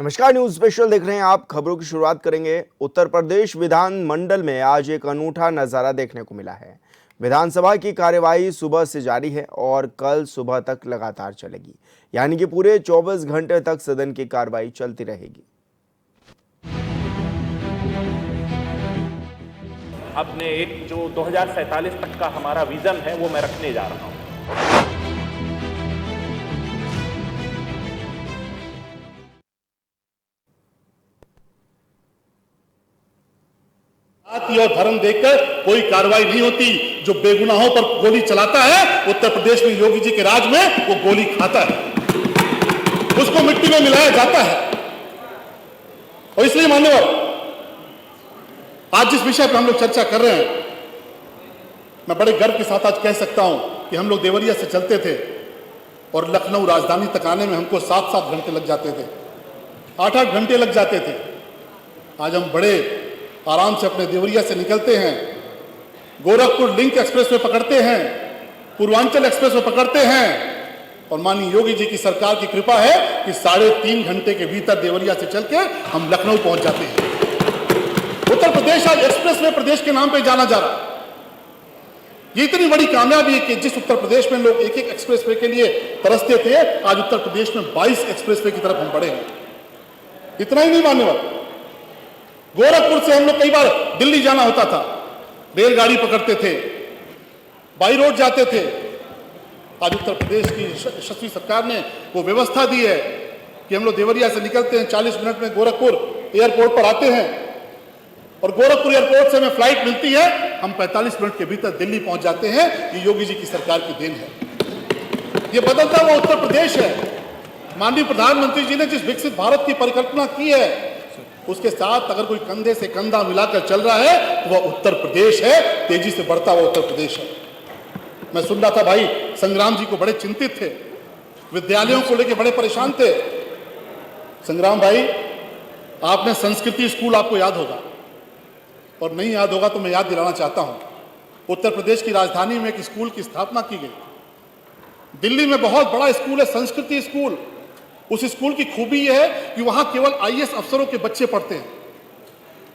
नमस्कार, news special देख रहे हैं आप। खबरों की शुरुआत करेंगे। उत्तर प्रदेश विधानमंडल में आज एक अनूठा नजारा देखने को मिला है। विधानसभा की कार्यवाही सुबह से जारी है और कल सुबह तक लगातार चलेगी, यानी कि पूरे 24 घंटे तक सदन की कार्यवाही चलती रहेगी। अपने एक जो 2047 तक का हमारा विजन है वो मैं रखने जा रहा हूं। जाति और धर्म देखकर कोई कार्रवाई नहीं होती। जो बेगुनाहों पर गोली चलाता है, उत्तर प्रदेश में योगी जी के राज में वो गोली खाता है, उसको मिट्टी में मिलाया जाता है। और इसलिए मान्यवर, आज जिस विषय पर हम लोग चर्चा कर रहे हैं, मैं बड़े गर्व के साथ आज कह सकता हूं कि हम लोग देवरिया से चलते थे और लखनऊ राजधानी तक आने में हमको 7-7 घंटे लग जाते थे, 8-8 घंटे लग जाते थे। आज हम बड़े आराम से अपने देवरिया से निकलते हैं, गोरखपुर लिंक एक्सप्रेस वे पकड़ते हैं, पूर्वांचल एक्सप्रेस वे पकड़ते हैं, और माननीय योगी जी की सरकार की कृपा है कि 3.5 घंटे के भीतर देवरिया से चल के हम लखनऊ पहुंच जाते हैं। उत्तर प्रदेश आज एक्सप्रेस वे प्रदेश के नाम पे जाना जा रहा है। ये इतनी बड़ी कामयाबी है कि जिस उत्तर प्रदेश में लोग एक एक्सप्रेस वे के लिए तरसते थे, आज उत्तर प्रदेश में 22 एक्सप्रेस वे की तरफ हम बढ़े हैं। इतना ही नहीं मान्यवर, गोरखपुर से हम लोग कई बार दिल्ली जाना होता था, रेलगाड़ी पकड़ते थे, बाई रोड जाते थे। आज उत्तर प्रदेश की यशस्वी सरकार ने वो व्यवस्था दी है कि हम लोग देवरिया से निकलते हैं, 40 मिनट में गोरखपुर एयरपोर्ट पर आते हैं, और गोरखपुर एयरपोर्ट से हमें फ्लाइट मिलती है, हम 45 मिनट के भीतर दिल्ली पहुंच जाते हैं। ये योगी जी की सरकार की देन है। ये बदलता हुआ उत्तर प्रदेश है। माननीय प्रधानमंत्री जी ने जिस विकसित भारत की परिकल्पना की है, उसके साथ अगर कोई कंधे से कंधा मिलाकर चल रहा है तो वह उत्तर प्रदेश है, तेजी से बढ़ता हुआ उत्तर प्रदेश है। मैं सुन रहा था, भाई संग्राम जी को बड़े चिंतित थे, विद्यालयों को लेकर बड़े परेशान थे। संग्राम भाई, आपने संस्कृति स्कूल, आपको याद होगा, और नहीं याद होगा तो मैं याद दिलाना चाहता हूं। उत्तर प्रदेश की राजधानी में एक स्कूल की स्थापना की गई। दिल्ली में बहुत बड़ा स्कूल है, संस्कृति स्कूल। उस स्कूल की खूबी यह है कि वहां केवल आईएएस अफसरों के बच्चे पढ़ते हैं।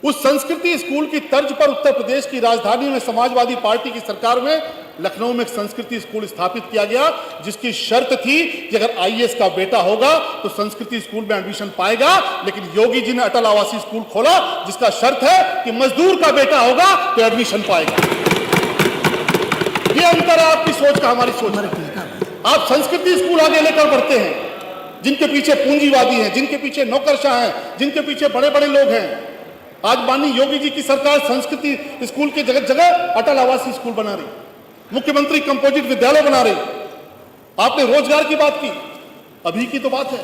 उस संस्कृति स्कूल की तर्ज पर उत्तर प्रदेश की राजधानी में समाजवादी पार्टी की सरकार में लखनऊ में एक संस्कृति स्कूल स्थापित किया गया, जिसकी शर्त थी कि अगर आईएएस का बेटा होगा तो संस्कृति स्कूल में एडमिशन पाएगा। लेकिन योगी जी ने अटल आवासीय स्कूल खोला, जिसका शर्त है कि मजदूर का बेटा होगा तो एडमिशन पाएगा। यह अंतर है आपकी सोच का, हमारी सोच का। आप संस्कृति स्कूल आगे लेकर बढ़ते हैं, जिनके पीछे पूंजीवादी हैं, जिनके पीछे नौकरशाह हैं, जिनके पीछे बड़े बड़े लोग हैं। आज माननीय योगी जी की सरकार संस्कृति स्कूल की जगह जगह अटल आवासीय स्कूल बना रही, मुख्यमंत्री कंपोजिट विद्यालय बना रही। आपने रोजगार की बात की, अभी की तो बात है,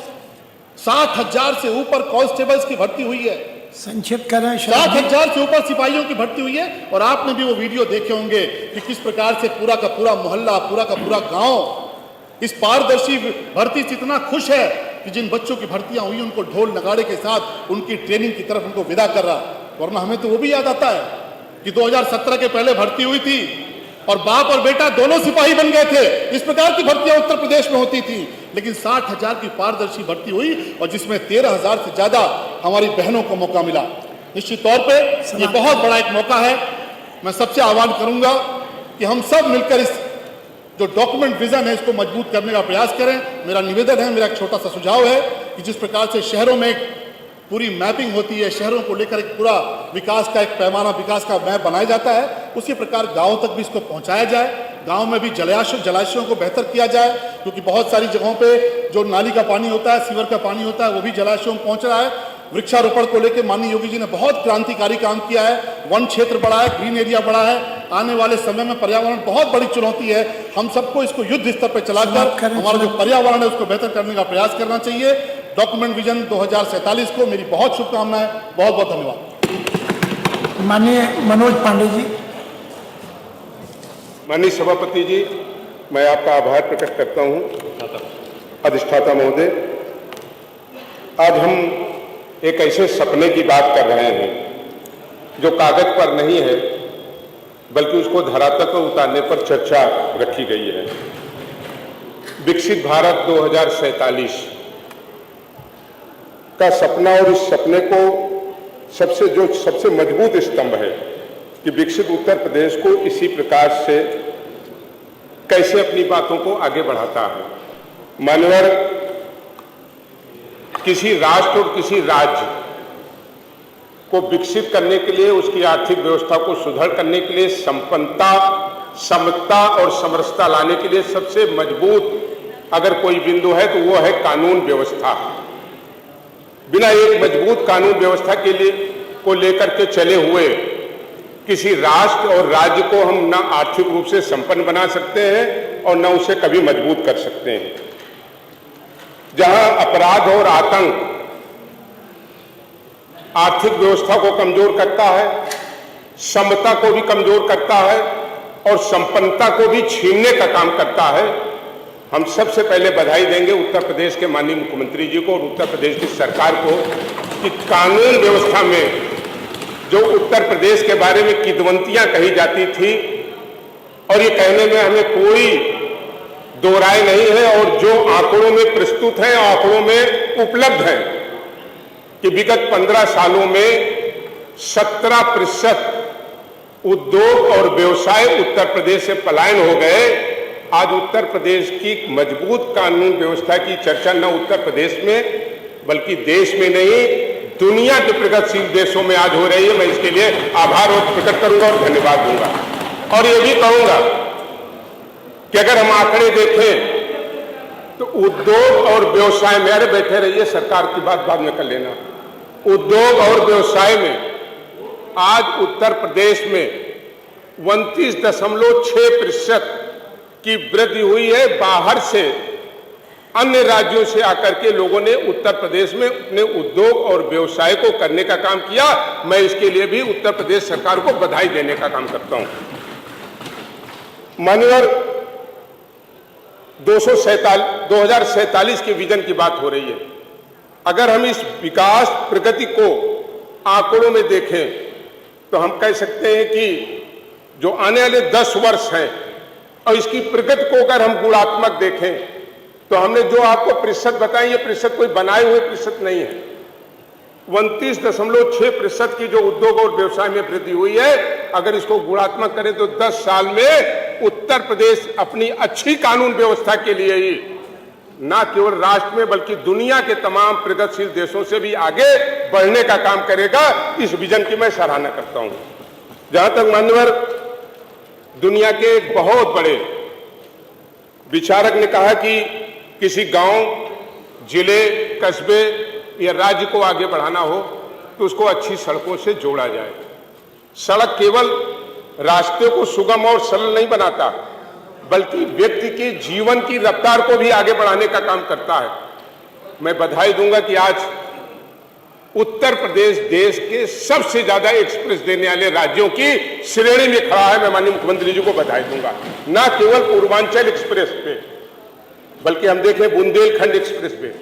60,000 से ऊपर कांस्टेबल्स की भर्ती हुई है, संक्षिप्त करें। 60,000 से ऊपर सिपाहियों की भर्ती हुई है। और आपने भी वो वीडियो देखे होंगे कि किस प्रकार से पूरा का पूरा मोहल्ला, पूरा का पूरा गांव इस पारदर्शी भर्ती से इतना खुश है कि जिन बच्चों की भर्तियां हुई उनको ढोल नगाड़े के साथ उनकी ट्रेनिंग की तरफ उनको विदा कर रहा। वरना हमें तो वो भी याद आता है कि 2017 के पहले भर्ती हुई थी और बाप और बेटा दोनों सिपाही बन गए थे। इस प्रकार की भर्तियां उत्तर प्रदेश में होती थी। लेकिन 60,000 की पारदर्शी भर्ती हुई और जिसमें 13,000 से ज्यादा हमारी बहनों को मौका मिला। निश्चित तौर पर यह बहुत बड़ा एक मौका है। मैं सबसे आह्वान करूंगा कि हम सब मिलकर इस जो डॉक्यूमेंट विजन है इसको मजबूत करने का प्रयास करें। मेरा निवेदन है, मेरा एक छोटा सा सुझाव है कि जिस प्रकार से शहरों में एक पूरी मैपिंग होती है, शहरों को लेकर एक पूरा विकास का एक पैमाना, विकास का मैप बनाया जाता है, उसी प्रकार गांव तक भी इसको पहुंचाया जाए। गांव में भी जलाशयों को बेहतर किया जाए, क्योंकि बहुत सारी जगहों पे जो नाली का पानी होता है, सीवर का पानी होता है, वो भी जलाशयों में पहुंच रहा है। वृक्षारोपण को लेकर माननीय योगी जी ने बहुत क्रांतिकारी काम किया है। वन क्षेत्र बढ़ा है, ग्रीन एरिया बढ़ा है। आने वाले समय में पर्यावरण बहुत बड़ी चुनौती है। हम सबको इसको युद्ध स्तर पर चलाकर हमारा जो पर्यावरण है उसको बेहतर करने का प्रयास करना चाहिए। डॉक्यूमेंट विजन 2047 को मेरी बहुत शुभकामनाएं। बहुत बहुत धन्यवाद। माननीय मनोज पांडे जी। माननीय सभापति जी, मैं आपका आभार प्रकट करता हूं। अधिष्ठाता महोदय, आज हम एक ऐसे सपने की बात कर रहे हैं जो कागज पर नहीं है, बल्कि उसको धरातल पर उतारने पर चर्चा रखी गई है। विकसित भारत 2047 का सपना और इस सपने को सबसे मजबूत स्तंभ है कि विकसित उत्तर प्रदेश को इसी प्रकार से कैसे अपनी बातों को आगे बढ़ाता है। मान्यवर, किसी राष्ट्र और किसी राज्य को विकसित करने के लिए, उसकी आर्थिक व्यवस्था को सुदृढ़ करने के लिए, संपन्नता, समता और समरसता लाने के लिए सबसे मजबूत अगर कोई बिंदु है तो वो है कानून व्यवस्था। बिना एक मजबूत कानून व्यवस्था को लेकर के चले हुए किसी राष्ट्र और राज्य को हम न आर्थिक रूप से संपन्न बना सकते हैं और न उसे कभी मजबूत कर सकते हैं। जहां अपराध और आतंक आर्थिक व्यवस्था को कमजोर करता है, समता को भी कमजोर करता है और संपन्नता को भी छीनने का काम करता है, हम सबसे पहले बधाई देंगे उत्तर प्रदेश के माननीय मुख्यमंत्री जी को और उत्तर प्रदेश की सरकार को कि कानून व्यवस्था में जो उत्तर प्रदेश के बारे में किदवंतियां कही जाती थी और ये कहने में हमें कोई दो राय नहीं है और जो आंकड़ों में प्रस्तुत है, आंकड़ों में उपलब्ध है कि विगत 15 सालों में 17% उद्योग और व्यवसाय उत्तर प्रदेश से पलायन हो गए। आज उत्तर प्रदेश की मजबूत कानून व्यवस्था की चर्चा न उत्तर प्रदेश में बल्कि देश में नहीं, दुनिया के प्रगतिशील देशों में आज हो रही है। मैं इसके लिए आभार प्रकट करूंगा और धन्यवाद दूंगा और ये भी कहूंगा कि अगर हम आंकड़े देखें तो उद्योग और व्यवसाय में, अरे बैठे रहिए, सरकार की बात बाद में कर लेना, उद्योग और व्यवसाय में आज उत्तर प्रदेश में 29.6% की वृद्धि हुई है। बाहर से, अन्य राज्यों से आकर के लोगों ने उत्तर प्रदेश में अपने उद्योग और व्यवसाय को करने का काम किया। मैं इसके लिए भी उत्तर प्रदेश सरकार को बधाई देने का काम करता हूं। माननीय 2047 के विजन की बात हो रही है। अगर हम इस विकास प्रगति को आंकड़ों में देखें तो हम कह सकते हैं कि जो आने वाले 10 वर्ष हैं और इसकी प्रगति को अगर हम गुणात्मक देखें तो हमने जो आपको प्रतिशत बताए, ये प्रतिशत कोई बनाए हुए प्रतिशत नहीं है। 29.6% की जो उद्योग और व्यवसाय में वृद्धि हुई है, अगर इसको गुणात्मक करें तो 10 साल में उत्तर प्रदेश अपनी अच्छी कानून व्यवस्था के लिए ही न केवल राष्ट्र में बल्कि दुनिया के तमाम प्रगतिशील देशों से भी आगे बढ़ने का काम करेगा। इस विजन की मैं सराहना करता हूं। जहां तक मान्यवर, दुनिया के एक बहुत बड़े विचारक ने कहा कि किसी गांव, जिले, कस्बे या राज्य को आगे बढ़ाना हो तो उसको अच्छी सड़कों से जोड़ा जाए। सड़क केवल रास्ते को सुगम और सरल नहीं बनाता बल्कि व्यक्ति के जीवन की रफ्तार को भी आगे बढ़ाने का काम करता है। मैं बधाई दूंगा कि आज उत्तर प्रदेश देश के सबसे ज्यादा एक्सप्रेस देने वाले राज्यों की श्रेणी में खड़ा है। मैं माननीय मुख्यमंत्री जी को बधाई दूंगा, न केवल पूर्वांचल एक्सप्रेस वे बल्कि हम देखें बुंदेलखंड एक्सप्रेस वे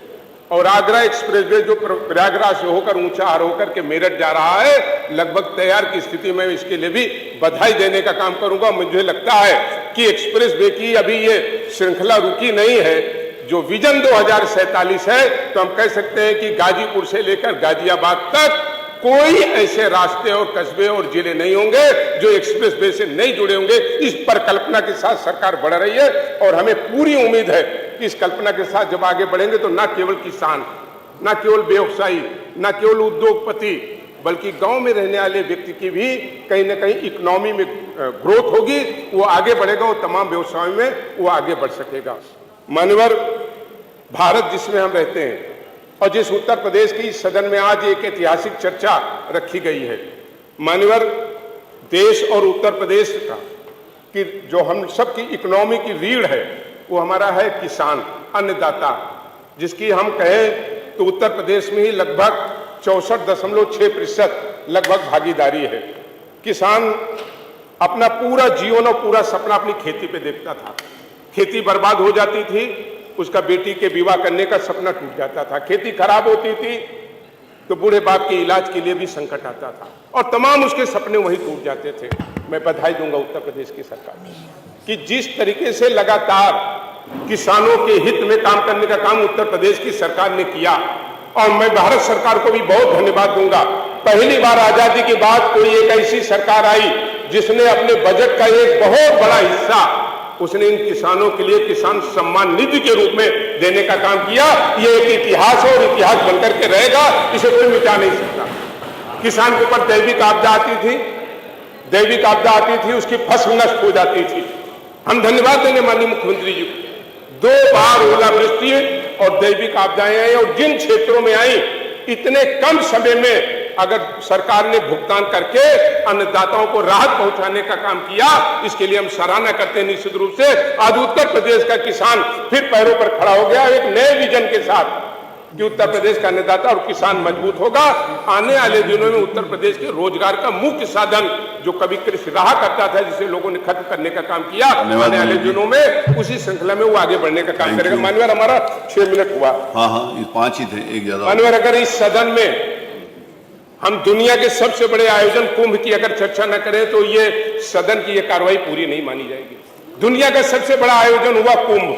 और आगरा एक्सप्रेस वे जो प्रयागराज से होकर ऊंचा होकर के मेरठ जा रहा है, लगभग तैयार की स्थिति में। इसके लिए भी बधाई देने का काम करूंगा। मुझे लगता है कि एक्सप्रेस वे की अभी ये श्रृंखला रुकी नहीं है। जो विजन 2047 है तो हम कह सकते हैं कि गाजीपुर से लेकर गाजियाबाद तक कोई ऐसे रास्ते और कस्बे और जिले नहीं होंगे जो एक्सप्रेस वे से नहीं जुड़े होंगे। इस पर कल्पना के साथ सरकार बढ़ रही है और हमें पूरी उम्मीद है कि इस कल्पना के साथ जब आगे बढ़ेंगे तो न केवल किसान, न केवल व्यवसायी, न केवल उद्योगपति बल्कि गांव में रहने वाले व्यक्ति की भी कहीं ना कहीं इकोनॉमी में ग्रोथ होगी, वो आगे बढ़ेगा और तमाम व्यवसायों में वो आगे बढ़ सकेगा। मान्यवर, भारत जिसमें हम रहते हैं और जिस उत्तर प्रदेश की सदन में आज एक ऐतिहासिक चर्चा रखी गई है, मान्यवर, देश और उत्तर प्रदेश का कि जो हम सबकी इकोनॉमी की रीढ़ है वो हमारा है किसान, अन्नदाता, जिसकी हम कहें तो उत्तर प्रदेश में ही लगभग 64.6% लगभग भागीदारी है। किसान अपना पूरा जीवन और पूरा सपना अपनी खेती पे देखता था। खेती बर्बाद हो जाती थी, उसका बेटी के विवाह करने का सपना टूट जाता था। खेती खराब होती थी तो बूढ़े बाप के इलाज के लिए भी संकट आता था और तमाम उसके सपने वहीं टूट जाते थे। मैं बधाई दूंगा उत्तर प्रदेश की सरकार कि जिस तरीके से लगातार किसानों के हित में काम करने का काम उत्तर प्रदेश की सरकार ने किया और मैं भारत सरकार को भी बहुत धन्यवाद दूंगा। पहली बार आजादी के बाद कोई एक ऐसी सरकार आई जिसने अपने बजट का एक बहुत बड़ा हिस्सा उसने इन किसानों के लिए किसान सम्मान निधि के रूप में देने का काम किया। ये एक इतिहास है और इतिहास बनकर के रहेगा, इसे कोई मिटा नहीं सकता। किसान के ऊपर दैविक आपदा आती थी, दैविक आपदा आती थी, उसकी फसल नष्ट हो जाती थी। हम धन्यवाद देंगे माननीय मुख्यमंत्री जी को। 2 बार ओलावृष्टि और दैविक आपदाएं आई और जिन क्षेत्रों में आई इतने कम समय में अगर सरकार ने भुगतान करके अन्नदाताओं को राहत पहुंचाने का काम किया, इसके लिए हम सराहना करते हैं निश्चित रूप से। आज उत्तर प्रदेश का किसान फिर पैरों पर खड़ा हो गया एक नए विजन के साथ कि उत्तर प्रदेश का अन्नदाता और किसान मजबूत होगा। आने वाले दिनों में उत्तर प्रदेश के रोजगार का मुख्य साधन जो कभी कृषि रहा करता था, जिसे लोगों ने खत्म करने का काम किया, आने वाले दिनों में उसी श्रृंखला में वो आगे बढ़ने का काम करेगा। माननीय हमारा 6 मिनट हुआ। हाँ, ये 5 ही थे, एक ज्यादा। माननीय अगर इस सदन में हम दुनिया के सबसे बड़े आयोजन कुंभ की अगर चर्चा न करें तो ये सदन की ये कार्रवाई पूरी नहीं मानी जाएगी। दुनिया का सबसे बड़ा आयोजन हुआ कुंभ,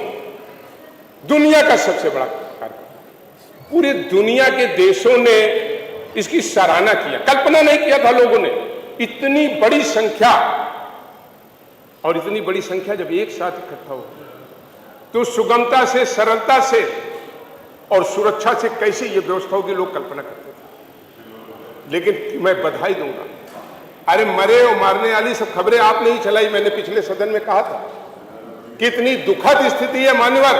दुनिया का सबसे बड़ा कार्यक्रम। पूरे दुनिया के देशों ने इसकी सराहना किया, कल्पना नहीं किया था लोगों ने इतनी बड़ी संख्या। और इतनी बड़ी संख्या जब एक साथ इकट्ठा हो तो सुगमता से, सरलता से और सुरक्षा से कैसे ये व्यवस्था होगी लोग कल्पना करते थे। लेकिन मैं बधाई दूंगा, अरे मरे और मारने वाली सब खबरें आपने ही चलाई। मैंने पिछले सदन में कहा था कितनी दुखद स्थिति है मान्यवर।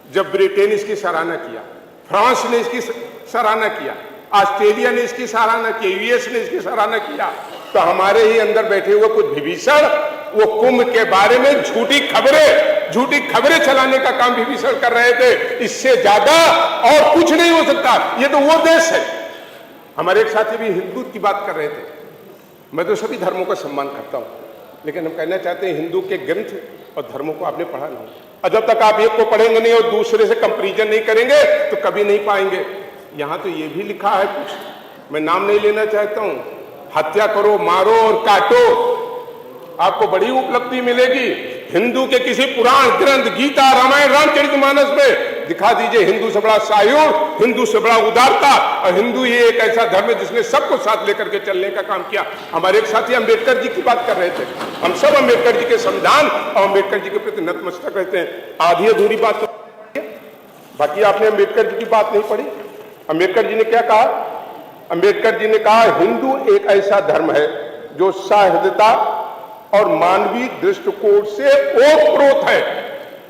जब ब्रिटेन इसकी सराहना किया, फ्रांस ने इसकी सराहना किया, ऑस्ट्रेलिया ने इसकी सराहना की, यूएस ने इसकी सराहना किया, तो हमारे ही अंदर बैठे हुए कुछ विभीषण वो कुंभ के बारे में झूठी खबरें चलाने का काम विभीषण कर रहे थे। इससे ज्यादा और कुछ नहीं हो सकता। ये तो वो देश है। हमारे एक साथी भी हिंदू की बात कर रहे थे। मैं तो सभी धर्मों का सम्मान करता हूं, लेकिन हम कहना चाहते हैं हिंदू के ग्रंथ और धर्मों को आपने पढ़ा नहीं, और जब तक आप एक को पढ़ेंगे नहीं और दूसरे से कंपैरिजन नहीं करेंगे तो कभी नहीं पाएंगे। यहां तो ये भी लिखा है कुछ, मैं नाम नहीं लेना चाहता हूं, हत्या करो, मारो और काटो, आपको बड़ी उपलब्धि मिलेगी। हिंदू के किसी पुराण ग्रंथ, गीता, रामायण, रामचरितमानस में दिखा दीजिए हिंदू से बड़ा सायुर, हिंदू से बड़ा उदारता। और हिंदू ये एक ऐसा धर्म है जिसने सबको साथ लेकर के चलने का काम किया। हमारे एक साथी अम्बेडकर जी की बात कर रहे थे। हम सब अम्बेडकर जी के संविधान और अम्बेडकर जी के प्रति नतमस्तक रहते हैं। आधी अधूरी बात तो बाकी आपने अम्बेडकर जी की बात नहीं पढ़ी। अम्बेडकर जी ने क्या कहा? अम्बेडकर जी ने कहा हिंदू एक ऐसा धर्म है जो सौहार्दता और मानवीय दृष्टिकोण से ओतप्रोत है।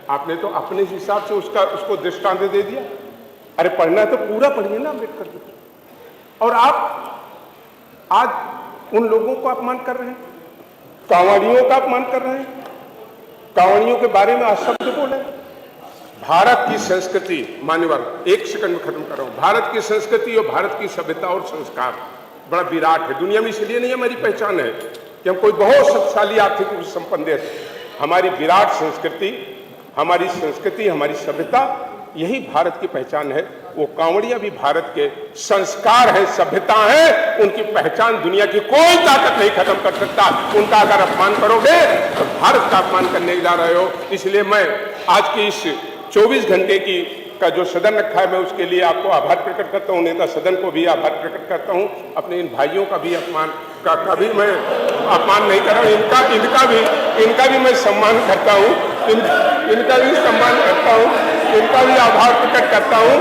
आपने तो अपने हिसाब से उसको दृष्टांत दे दिया। अरे पढ़ना है तो पूरा पढ़िए ना अम्बेडकर जी। और आप आज उन लोगों को अपमान कर रहे हैं, कांवड़ियों का अपमान कर रहे हैं, कांवड़ियों के बारे में अशब्द बोले। भारत की संस्कृति, मान्यवर एक सेकंड में खत्म कर रहा हूं, भारत की संस्कृति और भारत की सभ्यता और संस्कार बड़ा विराट है दुनिया में। इसलिए नहीं हमारी पहचान है कि हम कोई बहुत शक्तिशाली आर्थिक रूप से संपन्न देश। हमारी विराट संस्कृति, हमारी संस्कृति, हमारी सभ्यता, यही भारत की पहचान है। वो कांवड़ियां भी भारत के संस्कार है, सभ्यता है, उनकी पहचान दुनिया की कोई ताकत नहीं खत्म कर सकता। उनका अगर अपमान करोगे तो भारत का अपमान करने जा रहे हो। इसलिए मैं आज की इस 24 घंटे का जो सदन रखा है, मैं उसके लिए आपको आभार प्रकट करता हूँ। नेता सदन को भी आभार प्रकट करता हूँ। अपने इन भाइयों का भी अपमान का कभी मैं अपमान नहीं कर रहा हूँ। इनका भी मैं सम्मान करता हूँ, इनका भी सम्मान करता हूँ, इनका भी आभार प्रकट करता हूँ।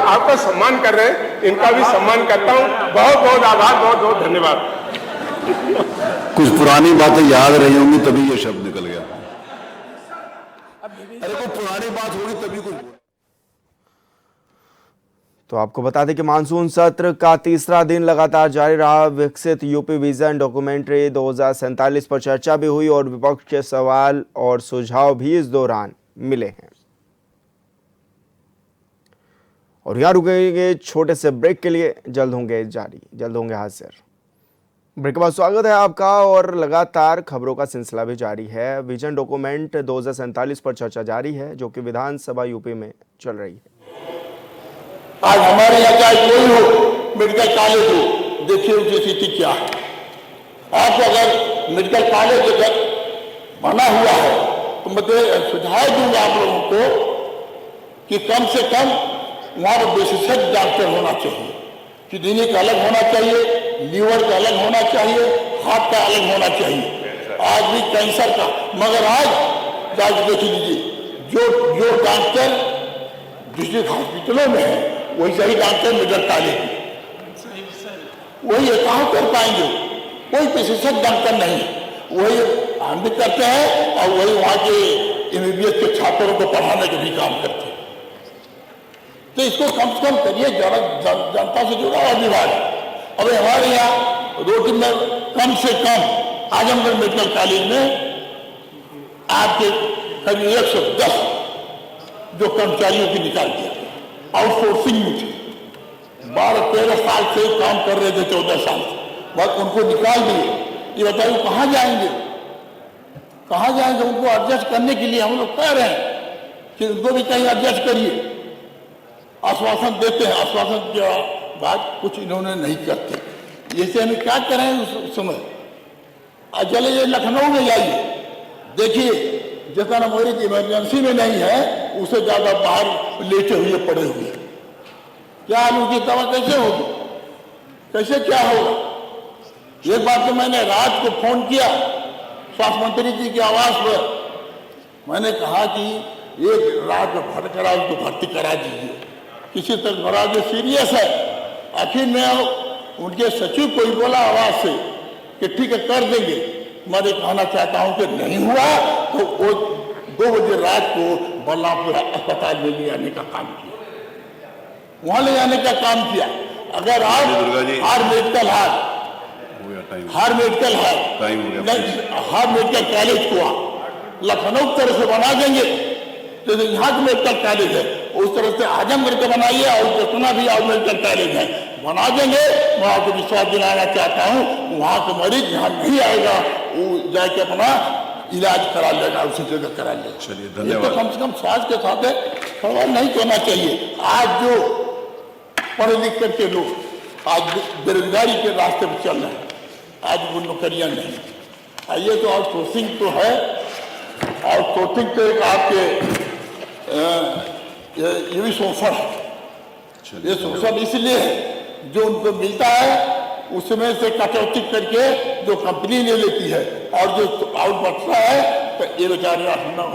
आपका सम्मान कर रहे हैं, इनका भी सम्मान करता हूँ। बहुत बहुत आभार, बहुत बहुत धन्यवाद। कुछ पुरानी बातें याद रही होंगी तभी ये शब्द निकल गया। अरे कोई पुरानी बात होगी तभी कुछ। तो आपको बता दें कि मानसून सत्र का तीसरा दिन लगातार जारी रहा। विकसित यूपी विजन डॉक्यूमेंट्री 2047 पर चर्चा भी हुई और विपक्ष के सवाल और सुझाव भी इस दौरान मिले हैं। और यहाँ रुकेंगे छोटे से ब्रेक के लिए, जल्द होंगे हाजिर। ब्रेक के बाद स्वागत है आपका और लगातार खबरों का सिलसिला भी जारी है। विजन डॉक्यूमेंट 2047 पर चर्चा जारी है जो कि विधानसभा यूपी में चल रही है। आज हमारे यहाँ चाहे कोई हो, मेडिकल कॉलेज हो, देखिए उसकी स्थिति क्या है। आपको अगर मेडिकल कॉलेज अगर बना हुआ है तो मैं सुझाव दूंगा आप लोगों को कि कम से कम वहां पर विशेषज्ञ डॉक्टर होना चाहिए, किडनी का अलग होना चाहिए, लीवर का अलग होना चाहिए, हार्ट का अलग होना चाहिए, आज भी कैंसर का। मगर आज जाकर देख लीजिए, जो डॉक्टर डिस्ट्रिक्ट हॉस्पिटलों में है वही सही डॉक्टर मेडिकल कॉलेज में, वही कहाँ कर पाएंगे? कोई विशेषज्ञ डॉक्टर नहीं, वही हम भी करते हैं और वही वहाँ के MBBS के छात्रों को पढ़ाने का भी काम करते हैं। तो इसको कम से कम करिए, जनता से जुड़ा हुआ विभाग। अब हमारे यहाँ रोटी में कम से कम आजमगढ़ मेडिकल कॉलेज में आपके करीब 110 जो कर्मचारियों की निकाल दिया, आउटसोर्सिंग में थे, 12-13 साल से काम कर रहे थे, 14 साल से, बस उनको निकाल दिए। ये बताइए कहाँ जाएंगे, कहाँ जाएंगे? उनको एडजस्ट करने के लिए हम लोग कह रहे हैं कि उनको भी कहीं एडजस्ट करिए। आश्वासन देते हैं, आश्वासन के बाद कुछ इन्होंने नहीं करते। जैसे हमें क्या करें उस समय? चले लखनऊ में जाइए, देखिए जितना मरीज इमरजेंसी में नहीं है उससे ज्यादा बाहर लेटे हुए पड़े हुए। क्या उनकी दवा कैसे होगी, कैसे क्या होगा? एक बार तो मैंने रात को फोन किया स्वास्थ्य मंत्री जी के आवास पर, मैंने कहा कि एक रात में भर करा उसको भर्ती करा दीजिए, किसी तरह महाराज सीरियस है। आखिर में उनके सचिव को ही बोला आवाज से कि ठीक है कर देंगे। मैं कहना चाहता हूं कि नहीं हुआ तो वो 2 बजे रात को बल्लापुर अस्पताल में ले आने का काम किया, वहां ले जाने का काम किया। अगर आप हार मेडिकल हार मेडिकल कॉलेज को लखनऊ तरह से बना देंगे, तो यहाँ का मेडिकल कॉलेज है उस तरह से आजमगढ़ का बनाइए और जितना भी और मेडिकल कॉलेज है बना देंगे। मैं आपको विश्वास दिलाना चाहता हूँ वहाँ का मरीज यहाँ नहीं आएगा, वो जाके अपना इलाज करा लेगा, उसी जगह करा लेगा। चलिए धन्यवाद। तो कम से कम स्वास्थ्य के साथ खबर नहीं करना चाहिए। आज जो पढ़े लिख करके लोग आज बेरोजगारी के रास्ते पर चल रहे हैं, आज वो नौकरियां नहीं। ये तो आउटसोर्सिंग तो है, आउटसोर्सिंग तो एक आपके ये भी शोषण है। ये शोषण इसलिए है जो उनको मिलता है उसमें से कटौती करके जो कंपनी ले लेती है और जो आउट बचता है तो ये बेचारे 8-9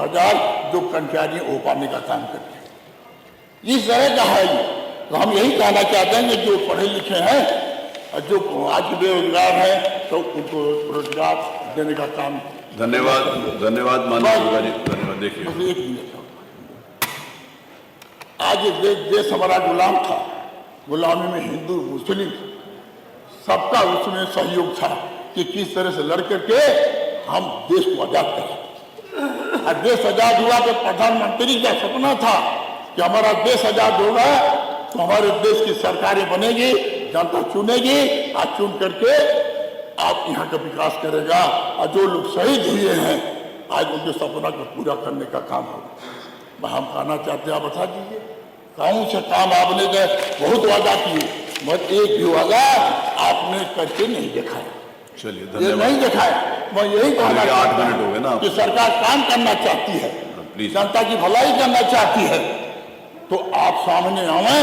जो कर्मचारी हो पाने का काम करते हैं। इस तरह का है ये। तो हम यही कहना चाहते हैं कि जो पढ़े लिखे हैं और जो आज बेरोजगार हैं तो उनको रोजगार देने का काम। धन्यवाद धन्यवाद माननीय दुर्गा जी, धन्यवाद। देखिए एक मिनट, आज देश हमारा गुलाम था, गुलामी में हिंदू मुस्लिम सबका उसमें सहयोग था कि किस तरह से लड़ करके हम देश को आजाद करें। और देश आजाद हुआ तो प्रधानमंत्री का सपना था कि हमारा देश आजाद होगा तो हमारे देश की सरकारें बनेगी, जनता चुनेगी और चुन करके आप यहाँ का विकास करेगा। और जो लोग शहीद हुए हैं आज उनके सपना को पूरा करने का काम होगा। हम कहना चाहते हैं, आप बता दीजिए कौन से काम आपने बहुत वादा किए मगर एक भी वादा आपने करके नहीं दिखाया। चलिए ये धन्यवाद। नहीं दिखाया। मैं यही कहना 8 मिनट हो गए ना कि सरकार काम करना चाहती है, जनता की भलाई करना चाहती है तो आप सामने आए।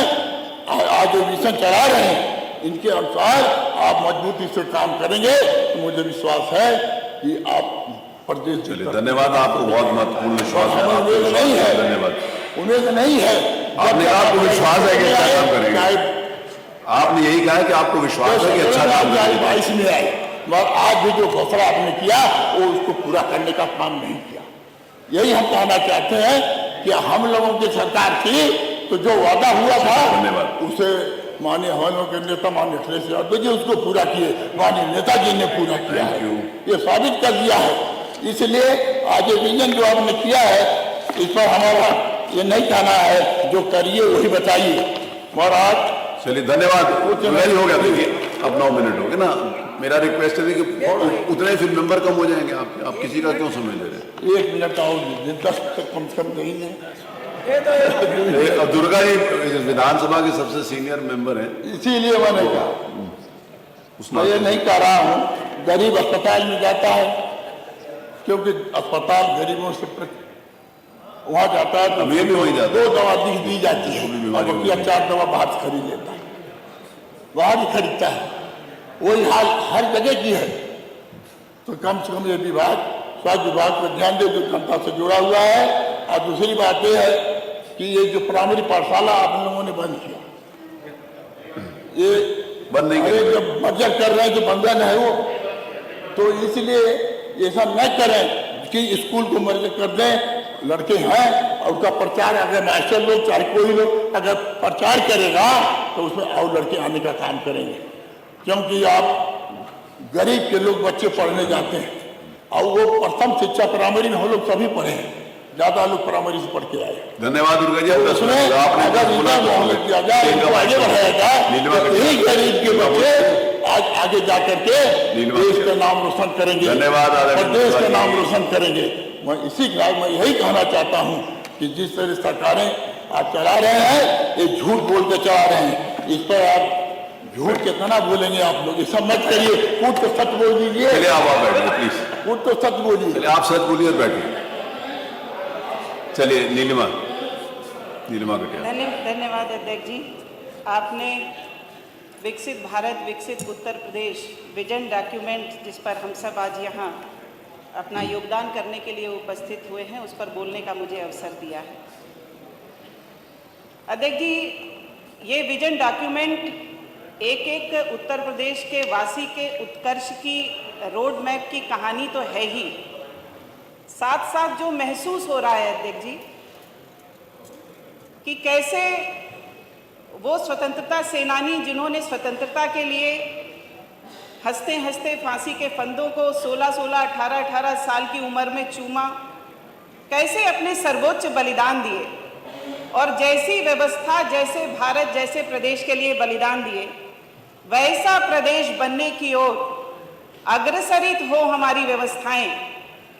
आज जो मिशन चला रहे हैं इनके अनुसार आप मजबूती से काम करेंगे तो मुझे विश्वास है कि आप प्रदेश। चलिए धन्यवाद, आपको बहुत महत्वपूर्ण विश्वास है। उम्मीद नहीं है, धन्यवाद। उम्मीद नहीं है। आपने कहा आपको विश्वास है कि अच्छा काम करेंगे। आपने यही कहा कि आपको विश्वास है कि अच्छा काम करेंगे। 22 में आए मगर आज भी जो घोषणा आपने किया वो उसको पूरा करने का काम नहीं किया। यही हम कहना चाहते हैं कि हम लोगों की सरकार थी तो जो वादा हुआ था उसे माननीय हम लोग के नेता माननीय अखिलेश यादव जी उसको पूरा किए, माननीय नेताजी ने पूरा किया है, ये साबित कर दिया है। इसलिए आज ये विजन जो आपने किया है इस पर हमारा ये नहीं कहना है, जो करिए वही बताइए। महाराज चलिए धन्यवाद, नहीं हो गया। देखिए अब 9 मिनट हो गए ना। मेरा रिक्वेस्ट है कि उतने फिर नंबर कम हो जाएंगे आपके। आप किसी का क्यों समय ले रहे हैं? 1 मिनट और 10 तक कम से कम नहीं है। अब दुर्गा जी विधानसभा के सबसे सीनियर मेंबर हैं, इसीलिए मैंने कहा मैं ये नहीं कह रहा हूँ गरीब अस्पताल में जाता है क्योंकि अस्पताल गरीबों से वहाँ जाता है तो अब ये भी वहीं जाता है। 2 दवा दी जाती है भी और बीमारी बकिया 4 दवा बाहर से खरीद लेता है, बाहर ही खरीदता है। वही हाल हर जगह की है। तो कम से कम ये विभाग, स्वास्थ्य विभाग पर ध्यान दे, जो जनता से जुड़ा हुआ है। और दूसरी बात यह है कि ये जो प्राइमरी पाठशाला आप लोगों ने बंद किया, ये बंद नहीं अरे किया। जब मर्जर कर रहे हैं तो बंधन है वो, तो इसलिए ऐसा न करें कि स्कूल को मर्जर कर दें। लड़के हैं और उसका प्रचार, अगर मास्टर लोग चाहे कोई लोग अगर प्रचार करेगा तो उसमें और लड़के आने का काम करेंगे, क्योंकि आप गरीब के लोग बच्चे पढ़ने जाते हैं और वो प्रथम शिक्षा प्राइमरी में हम लोग सभी पढ़े हैं, ज्यादा लोग प्राइमरी से पढ़ के आए। धन्यवाद दुर्गा जी, अब उसमें आपने अगर इतना मोहम्मद किया जाए, इनको आगे बढ़ाया जाए तो यही गरीब के बच्चे आज आगे जाकर के देश का नाम रोशन करेंगे, धन्यवाद और देश का नाम रोशन करेंगे। मैं इसी कारण मैं यही कहना चाहता हूँ कि जिस तरह सरकारें आज चला रहे हैं, ये झूठ बोल के चला रहे हैं। इस पर आप झूठ कितना बोलेंगे आप लोग, ये सब मत करिए, कूट तो सच बोल दीजिए, चलिए आप बैठिए प्लीज, कूट तो सच बोलिए। चलिए आप सच बोलिए और बैठिए। चलिए नीलिमा कटियार। धन्यवाद अध्यक्ष जी। आपने विकसित भारत विकसित उत्तर प्रदेश विजन डॉक्यूमेंट, जिस पर हम सब आज यहाँ अपना योगदान करने के लिए उपस्थित हुए हैं, उस पर बोलने का मुझे अवसर दिया है। अध्यक्ष जी, ये विजन डॉक्यूमेंट एक एक उत्तर प्रदेश के वासी के उत्कर्ष की रोड मैप की कहानी तो है ही, साथ साथ जो महसूस हो रहा है अध्यक्ष जी कि कैसे वो स्वतंत्रता सेनानी जिन्होंने स्वतंत्रता के लिए हंसते हंसते फांसी के फंदों को 16-16, 18-18 साल की उम्र में चूमा, कैसे अपने सर्वोच्च बलिदान दिए और जैसी व्यवस्था, जैसे भारत जैसे प्रदेश के लिए बलिदान दिए, वैसा प्रदेश बनने की ओर अग्रसरित हो हमारी व्यवस्थाएं,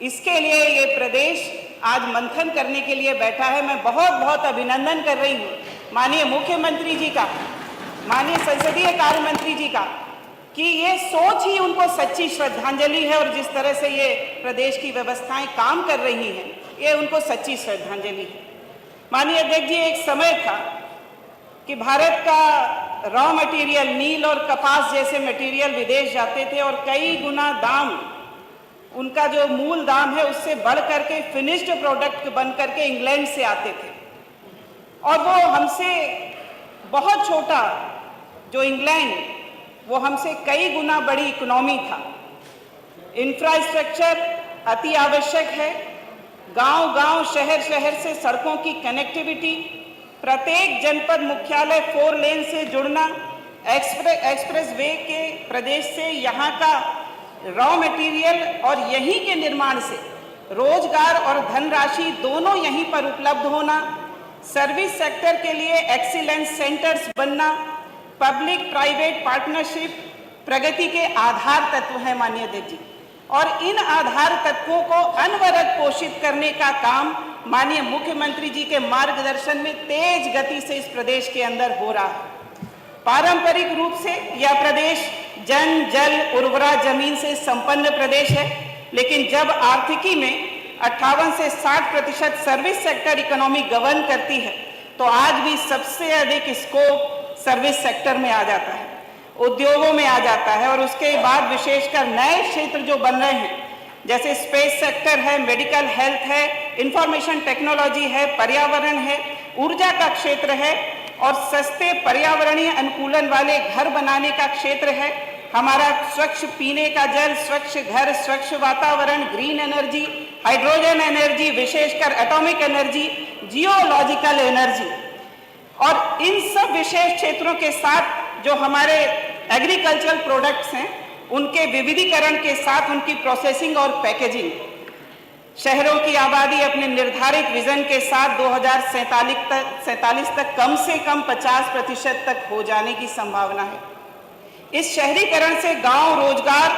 इसके लिए ये प्रदेश आज मंथन करने के लिए बैठा है। मैं बहुत बहुत अभिनंदन कर रही हूँ माननीय मुख्यमंत्री जी का, माननीय संसदीय कार्य मंत्री जी का, कि ये सोच ही उनको सच्ची श्रद्धांजलि है और जिस तरह से ये प्रदेश की व्यवस्थाएं काम कर रही हैं, ये उनको सच्ची श्रद्धांजलि है। माननीय अध्यक्ष जी, एक समय था कि भारत का रॉ मटेरियल, नील और कपास जैसे मटेरियल विदेश जाते थे और कई गुना दाम, उनका जो मूल दाम है उससे बढ़ करके फिनिश्ड प्रोडक्ट बन करके इंग्लैंड से आते थे, और वो हमसे बहुत छोटा, जो इंग्लैंड, वो हमसे कई गुना बड़ी इकोनॉमी था। इंफ्रास्ट्रक्चर अति आवश्यक है, गांव-गांव, शहर-शहर से सड़कों की कनेक्टिविटी, प्रत्येक जनपद मुख्यालय 4 लेन से जुड़ना, एक्सप्रेस वे के प्रदेश से यहाँ का रॉ मटेरियल और यहीं के निर्माण से रोजगार और धनराशि दोनों यहीं पर उपलब्ध होना, सर्विस सेक्टर के लिए एक्सीलेंस सेंटर्स बनना, पब्लिक प्राइवेट पार्टनरशिप प्रगति के आधार तत्व हैं माननीय अध्यक्ष जी, और इन आधार तत्वों को अनवरत पोषित करने का काम माननीय मुख्यमंत्री जी के मार्गदर्शन में तेज गति से इस प्रदेश के अंदर हो रहा है। पारंपरिक रूप से यह प्रदेश जन, जल, उर्वरा जमीन से संपन्न प्रदेश है, लेकिन जब आर्थिकी में 58 से 60% सर्विस सेक्टर इकोनॉमी गवर्न करती है, तो आज भी सबसे अधिक स्कोप सर्विस सेक्टर में आ जाता है, उद्योगों में आ जाता है, और उसके बाद विशेषकर नए क्षेत्र जो बन रहे हैं, जैसे स्पेस सेक्टर है, मेडिकल हेल्थ है, इंफॉर्मेशन टेक्नोलॉजी है, पर्यावरण है, ऊर्जा का क्षेत्र है, और सस्ते पर्यावरणीय अनुकूलन वाले घर बनाने का क्षेत्र है। हमारा स्वच्छ पीने का जल, स्वच्छ घर, स्वच्छ वातावरण, ग्रीन एनर्जी, हाइड्रोजन एनर्जी, विशेषकर एटॉमिक एनर्जी, जियोलॉजिकल एनर्जी, और इन सब विशेष क्षेत्रों के साथ जो हमारे एग्रीकल्चरल प्रोडक्ट्स हैं, उनके विविधीकरण के साथ उनकी प्रोसेसिंग और पैकेजिंग, शहरों की आबादी अपने निर्धारित विजन के साथ 2047 तक कम से कम 50% तक हो जाने की संभावना है। इस शहरीकरण से गांव, रोजगार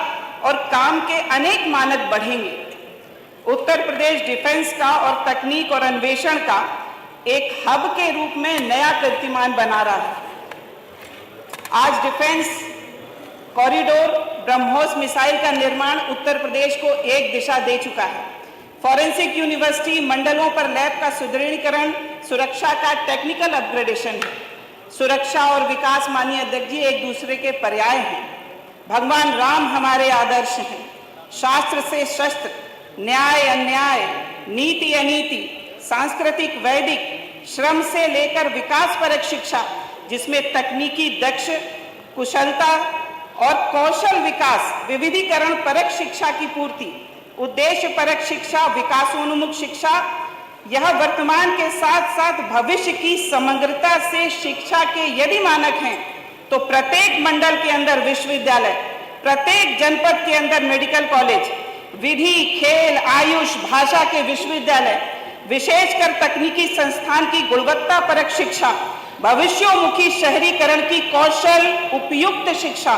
और काम के अनेक मानक बढ़ेंगे। उत्तर प्रदेश डिफेंस का और तकनीक और अन्वेषण का एक हब के रूप में नया कीर्तिमान बना रहा है। आज डिफेंस कॉरिडोर, ब्रह्मोस मिसाइल का निर्माण उत्तर प्रदेश को एक दिशा दे चुका है। फॉरेंसिक यूनिवर्सिटी मंडलों पर लैब का सुदृढ़ीकरण सुरक्षा का टेक्निकल अपग्रेडेशन है। सुरक्षा और विकास माननीय अध्यक्ष जी एक दूसरे के पर्याय हैं। भगवान राम हमारे आदर्श हैं। शास्त्र से शस्त्र, न्याय अन्याय, नीति अनीति, सांस्कृतिक वैदिक, श्रम से लेकर विकास परक शिक्षा, जिसमें तकनीकी दक्ष, कुशलता और कौशल विकास, विविधीकरण परक शिक्षा की पूर्ति, उद्देश्य परक शिक्षा, विकासोन्मुख शिक्षा, यह वर्तमान के साथ साथ भविष्य की समग्रता से शिक्षा के यदि मानक हैं तो प्रत्येक मंडल के अंदर विश्वविद्यालय, प्रत्येक जनपद के अंदर मेडिकल कॉलेज, विधि, खेल, आयुष, भाषा के विश्वविद्यालय, विशेषकर तकनीकी संस्थान की गुणवत्ता परक शिक्षा, भविष्योन्मुखी शहरीकरण की कौशल उपयुक्त शिक्षा,